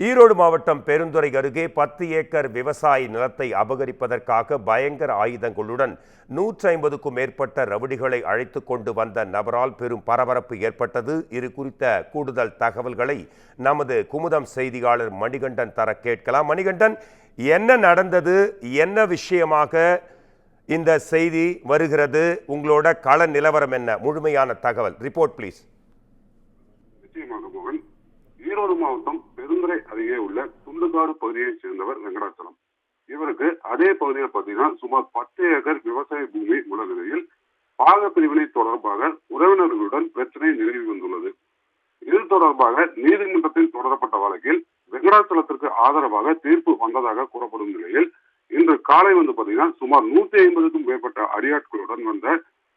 ஈரோடு மாவட்டம் பெருந்துறை அருகே 10 ஏக்கர் விவசாய நிலத்தை அபகரிப்பதற்காக பயங்கர ஆயுதங்களுடன் 150க்கும் மேற்பட்ட ரவுடிகளை அழைத்து கொண்டு வந்த நபரால் பெரும் பரபரப்பு ஏற்பட்டது. இது குறித்த கூடுதல் தகவல்களை நமது குமுதம் செய்தியாளர் மணிகண்டன் தர கேட்கலாம். மணிகண்டன், என்ன நடந்தது? என்ன விஷயமாக இந்த செய்தி வருகிறது? உங்களோட கள நிலவரம் என்ன? முழுமையான தகவல் ரிப்போர்ட் ப்ளீஸ். ஈரோடு மாவட்டம் பெருந்துறை அருகே உள்ள துண்டுகாடு பகுதியைச் சேர்ந்தவர் வெங்கடாச்சலம். இவருக்கு அதே பகுதியில் பார்த்தீங்கன்னா சுமார் 10 ஏக்கர் விவசாய பூமி உள்ள நிலையில் பாக பிரிவினை தொடர்பாக உறவினர்களுடன் பிரச்சனை நிலவி வந்துள்ளது. இது தொடர்பாக நீதிமன்றத்தில் தொடரப்பட்ட வழக்கில் வெங்கடாச்சலத்திற்கு ஆதரவாக தீர்ப்பு வந்ததாக கூறப்படும் நிலையில் இன்று காலை பார்த்தீங்கன்னா சுமார் 150க்கும் மேற்பட்ட அடியாட்களுடன் வந்த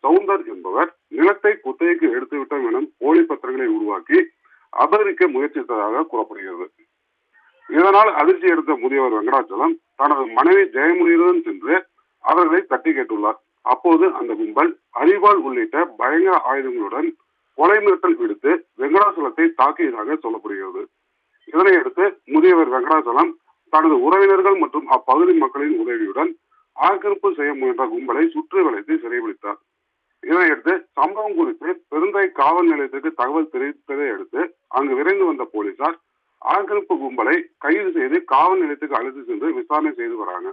சவுந்தர் என்பவர் நிலத்தை குத்தகைக்கு எடுத்துவிட்டோம் என போலி பத்திரங்களை உருவாக்கி அபகரிக்க முயற்சித்ததாக கூறப்படுகிறது. இதனால் அதிர்ச்சி எடுத்த முதியவர் வெங்கடாச்சலம் தனது மனைவி ஜெயமணியுடன் சென்று அவர்களை தட்டி கேட்டுள்ளார். அப்போது அந்த கும்பல் அரிவாள் உள்ளிட்ட பயங்கர ஆயுதங்களுடன் கொலை மிரட்டல் விடுத்து வெங்கடாச்சலத்தை தாக்கியதாக சொல்லப்படுகிறது. இதனையடுத்து முதியவர் வெங்கடாச்சலம் தனது உறவினர்கள் மற்றும் அப்பகுதி மக்களின் உதவியுடன் ஆக்கிரமிப்பு செய்ய முயன்ற கும்பலை சுற்றி வளைத்து சிறைபிடித்தார். இதனையடுத்து சம்பவம் குறித்து பெருந்துறை காவல் நிலையத்திற்கு தகவல் தெரிவித்ததை அடுத்து அங்கு விரைந்து வந்த போலீசார் ஆக்கிரமிப்பு கும்பலை கைது செய்து காவல் நிலையத்துக்கு அழைத்து சென்று விசாரணை செய்து வராங்க.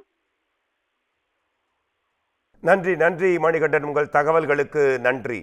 நன்றி மணிகண்டன், உங்கள் தகவல்களுக்கு நன்றி.